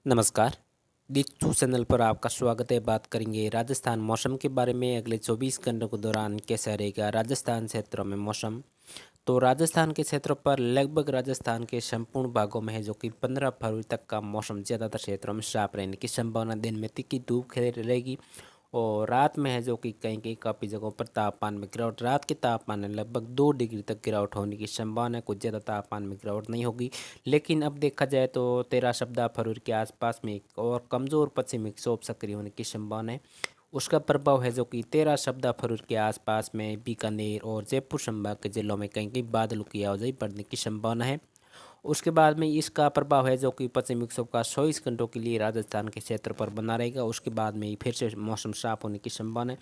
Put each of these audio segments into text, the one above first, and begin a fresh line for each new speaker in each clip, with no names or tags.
नमस्कार। दिच्छू चैनल पर आपका स्वागत है। बात करेंगे राजस्थान मौसम के बारे में। अगले 24 घंटों के दौरान कैसा रहेगा राजस्थान क्षेत्रों में मौसम। तो राजस्थान के क्षेत्रों पर लगभग राजस्थान के संपूर्ण भागों में है जो कि 15 फरवरी तक का मौसम ज़्यादातर क्षेत्रों में साफ रहने की संभावना। दिन में तीखी धूप खिली रहेगी और रात में है जो कि कहीं कहीं काफ़ी जगहों पर तापमान में गिरावट। रात के तापमान में लगभग 2 डिग्री तक गिरावट होने की संभावना है। कुछ ज़्यादा तापमान में गिरावट नहीं होगी। लेकिन अब देखा जाए तो 13 फरवरी के आसपास में एक और कमज़ोर पश्चिमी विक्षोभ सक्रिय होने की संभावना है। उसका प्रभाव है जो कि 13 फरवरी के आसपास में बीकानेर और जयपुर संभाग के जिलों में कहीं कहीं बादलों की आवाजाही बढ़ने की संभावना है। उसके बाद में इसका प्रभाव है जो कि पश्चिमी विक्षोभ का 24 घंटों के लिए राजस्थान के क्षेत्र पर बना रहेगा। उसके बाद में फिर से मौसम साफ होने की संभावना है।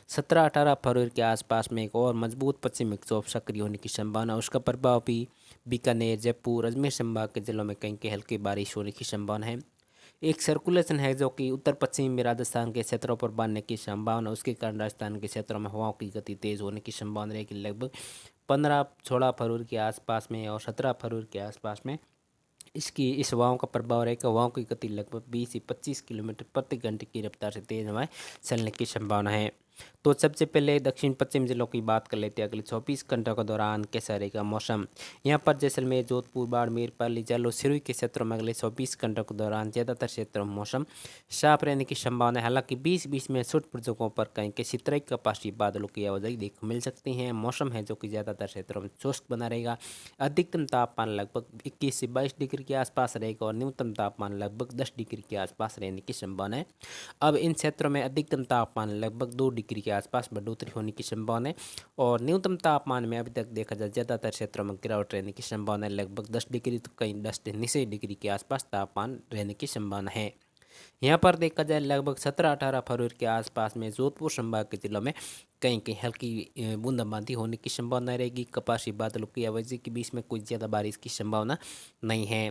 17-18 फरवरी के आसपास में एक और मजबूत पश्चिमी विक्षोभ सक्रिय होने की संभावना। उसका प्रभाव भी बीकानेर, जयपुर, अजमेर संभाग के जिलों में कहीं कहीं हल्की बारिश होने की संभावना है। एक सर्कुलेशन है जो कि उत्तर पश्चिम में राजस्थान के क्षेत्रों पर बनने की संभावना। उसके कारण राजस्थान के क्षेत्रों में हवाओं की गति तेज होने की संभावना रहेगी। लगभग 15-16 फरवरी के आसपास में और 17 फरवरी के आसपास में इस हवाओं का प्रभाव रहेगा। हवाओं की गति लगभग 20 से 25 किलोमीटर प्रति घंटे की रफ्तार से तेज हवाएं चलने की संभावना है। तो सबसे पहले दक्षिण पश्चिम जिलों की बात कर लेते हैं। अगले 24 घंटों के दौरान कैसा रहेगा मौसम। यहाँ पर जैसलमेर, जोधपुर, बाड़मेर, पाली, जालौर, सिरोही के क्षेत्रों में अगले 24 घंटों के दौरान ज़्यादातर क्षेत्रों में मौसम साफ रहने की संभावना है। हालांकि बीच बीच में छोटे जगहों पर कहीं किसी तरह का आकाशीय बादलों की आवाजाही देखने को मिल सकती है। मौसम है जो कि ज़्यादातर क्षेत्रों में शुष्क बना रहेगा। अधिकतम तापमान लगभग 21 से 22 डिग्री के आसपास रहेगा और न्यूनतम तापमान लगभग 10 डिग्री के आसपास रहने की संभावना है। अब इन क्षेत्रों में अधिकतम तापमान लगभग 2 डिग्री के आसपास बढ़ोतरी होने की संभावना है और न्यूनतम तापमान में अभी तक देखा जाए ज़्यादातर क्षेत्रों में गिरावट रहने की संभावना है। लगभग 10 डिग्री तो कहीं 10 से नीचे डिग्री के आसपास तापमान रहने की संभावना है। यहाँ पर देखा जाए लगभग 17-18 फरवरी के आसपास में जोधपुर संभाग के जिलों में कहीं कहीं हल्की बूंदाबांदी होने की संभावना रहेगी। कपासी बादलों की आवाजाही के बीच में कुछ ज़्यादा बारिश की संभावना नहीं है।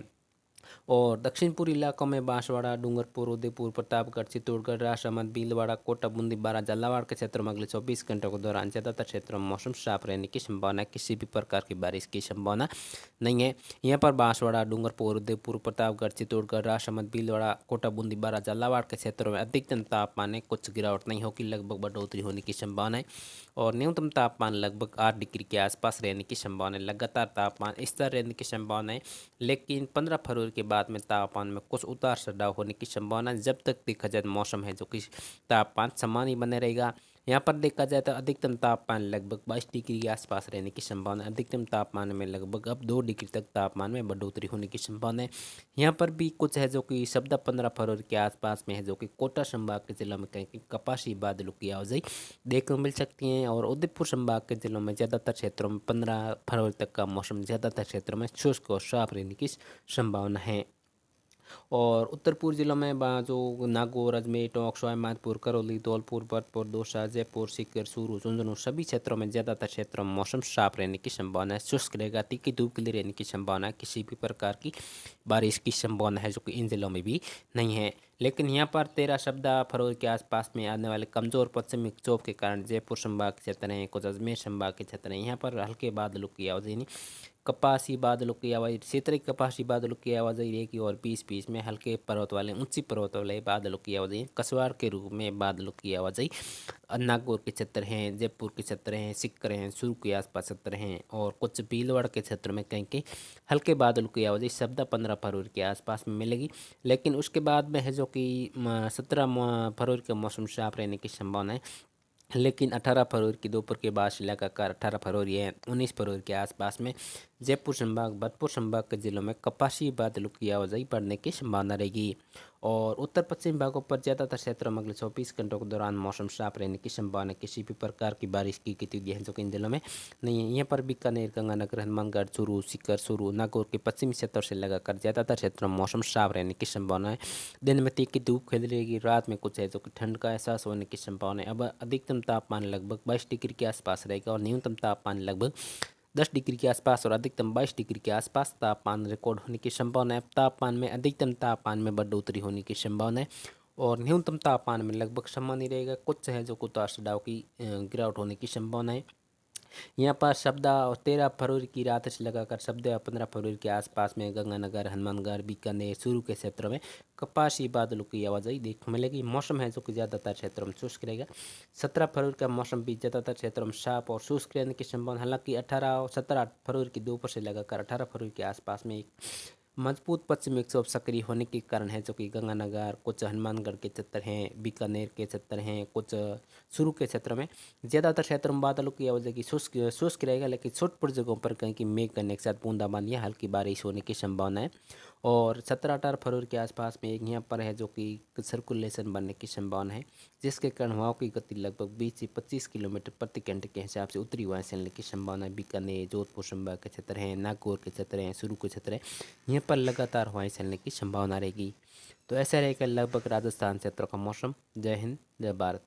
और दक्षिण पूर्वी इलाकों में बांसवाड़ा, डूंगरपुर, उदयपुर, प्रतापगढ़, चित्तौड़गढ़, राजसमंद, भीलवाड़ा, कोटा, बूंदी, बारा, झालावाड़ के क्षेत्रों में अगले 24 घंटों के दौरान ज़्यादातर क्षेत्रों में मौसम साफ रहने की संभावना है। किसी भी प्रकार की बारिश की संभावना नहीं है। यहाँ पर बांसवाड़ा, डूंगरपुर, उदयपुर, प्रतापगढ़, चित्तौड़गढ़, राजसमंद, भीलवाड़ा, कोटा, बूंदी, बारा, झालावाड़ के क्षेत्रों में अधिकतम तापमान में कुछ गिरावट नहीं होगी। लगभग बढ़ोतरी होने की संभावना है और न्यूनतम तापमान लगभग 8 डिग्री के आसपास रहने की संभावना है। लगातार तापमान स्थिर रहने की संभावना है। लेकिन 15 फरवरी के बाद में तापमान में कुछ उतार चढ़ाव होने की संभावना है। जब तक देखा जाए मौसम है जो कि तापमान समान ही बने रहेगा। यहाँ पर देखा जाए तो अधिकतम तापमान लगभग 22 डिग्री के आसपास रहने की संभावना है। अधिकतम तापमान में लगभग अब 2 डिग्री तक तापमान में बढ़ोतरी होने की संभावना है। यहाँ पर भी कुछ है जो कि 15 फरवरी के आसपास में है जो कि कोटा संभाग के जिलों में कहीं कपासी बादलों की आवाजाही देखने को मिल सकती हैं और उदयपुर संभाग के जिलों में ज़्यादातर क्षेत्रों में 15 फरवरी तक का मौसम ज़्यादातर क्षेत्रों में शुष्क और साफ रहने की संभावना है। और उत्तर पूर्व जिलों में जो नागौर, अजमेर, टोंक, सवाईमाधोपुर, करौली, धौलपुर, भरतपुर, दौसा, जयपुर, सीकर, चूरू, झुंझुनू सभी क्षेत्रों में ज़्यादातर क्षेत्रों में मौसम साफ रहने की संभावना है। शुष्क रहेगा, तीखी धूप खिली रहने की संभावना है। किसी भी प्रकार की बारिश की संभावना है जो कि इन जिलों में भी नहीं है। लेकिन यहाँ पर 13 फरवरी के आसपास में आने वाले कमज़ोर पश्चिमी विक्षोभ के कारण जयपुर संभाग के क्षेत्र हैं, कुछ अजमेर संभाग के क्षेत्र हैं, यहाँ पर हल्के बादलों की आवाजाही नहीं, कपासी बादलों की आवाज़ क्षेत्रीय कपासी बादलों की आवाजाही रहेगी और बीच बीच में हल्के पर्वत वाले ऊंची पर्वत वाले बादलों की आवाजाही कसवार के रूप में बादलों की आवाजाही नागौर के क्षेत्र हैं, जयपुर के क्षेत्र हैं, सीकर हैं, चूरू के आसपास क्षेत्र हैं और कुछ भीलवाड़ा के क्षेत्र में कहीं कहीं हल्के बादलों की आवाजाही 15 फरवरी के आसपास में मिलेगी। लेकिन उसके बाद में है जो कि 17 फरवरी का मौसम साफ रहने की संभावना है। लेकिन 18 फरवरी की दोपहर के बाद से लगाकर 18 फरवरी है 19 फरवरी के आसपास में जयपुर संभाग, भरतपुर संभाग के जिलों में कपासी बादलों की आवाजाही बढ़ने की संभावना रहेगी। और उत्तर पश्चिम भागों पर ज़्यादातर क्षेत्रों में अगले 24 घंटों के दौरान मौसम साफ रहने की संभावना। किसी भी प्रकार की बारिश की गतिविधियाँ जो कि इन जिलों में नहीं है। यहाँ पर बीकानेर, गंगानगर, हनुमानगढ़, चूरू, सीकर, चूरू, नागौर के पश्चिमी क्षेत्रों से लगाकर ज़्यादातर क्षेत्रों में मौसम साफ रहने की संभावना है। दिन में तीखी धूप खिल रहेगी, रात में कुछ है जो कि ठंड का एहसास होने की संभावना है। अब अधिकतम तापमान लगभग 22 डिग्री के आसपास रहेगा और न्यूनतम तापमान लगभग 10 डिग्री के आसपास और अधिकतम 22 डिग्री के आसपास तापमान रिकॉर्ड होने की संभावना है। तापमान में अधिकतम तापमान में बढ़ोतरी होने की संभावना है और न्यूनतम तापमान में लगभग समान ही रहेगा। कुछ है जो उतार चढ़ाव की गिरावट होने की संभावना है। यहाँ पर 13 फरवरी की रात से लगाकर 15 फरवरी के आसपास में गंगानगर, हनुमानगढ़, बीकानेर, चूरू के क्षेत्रों में कपासी बादलों की आवाजाही देखने मिलेगी। मौसम है जो कि ज़्यादातर क्षेत्रों में शुष्क रहेगा। 17 फरवरी का मौसम भी ज़्यादातर क्षेत्रों में साफ और शुष्क रहने की संभावना, हालांकि 17 फरवरी की दोपहर से लगाकर 18 फरवरी के आसपास में एक मजबूत पश्चिमी विक्षोभ सक्रिय होने के कारण है जो कि गंगानगर, कुछ हनुमानगढ़ के क्षेत्र हैं, बीकानेर के क्षेत्र हैं, कुछ चूरू के क्षेत्र में ज़्यादातर क्षेत्रों में बादलों की आवाजाही शुष्क शुष्क रहेगा, लेकिन छोटे जगहों पर कहीं की मेघ करने के साथ बूंदाबांदी या हल्की बारिश होने की संभावना है। और 17-18 फरवरी के आसपास में एक यहाँ पर है जो कि सर्कुलेशन बनने की संभावना है, जिसके कारण हवाओं की गति लगभग 20 से 25 किलोमीटर प्रति घंटे के हिसाब से उत्तरी हवाएं चलने की संभावना है। बीकानेर, जोधपुर संभाग के क्षेत्र हैं, नागौर के क्षेत्र हैं, चूरू के क्षेत्र हैं, यहाँ पर लगातार हवाएं चलने की संभावना रहेगी। तो ऐसा रहेगा लगभग राजस्थान क्षेत्र का मौसम। जय हिंद, जय भारत।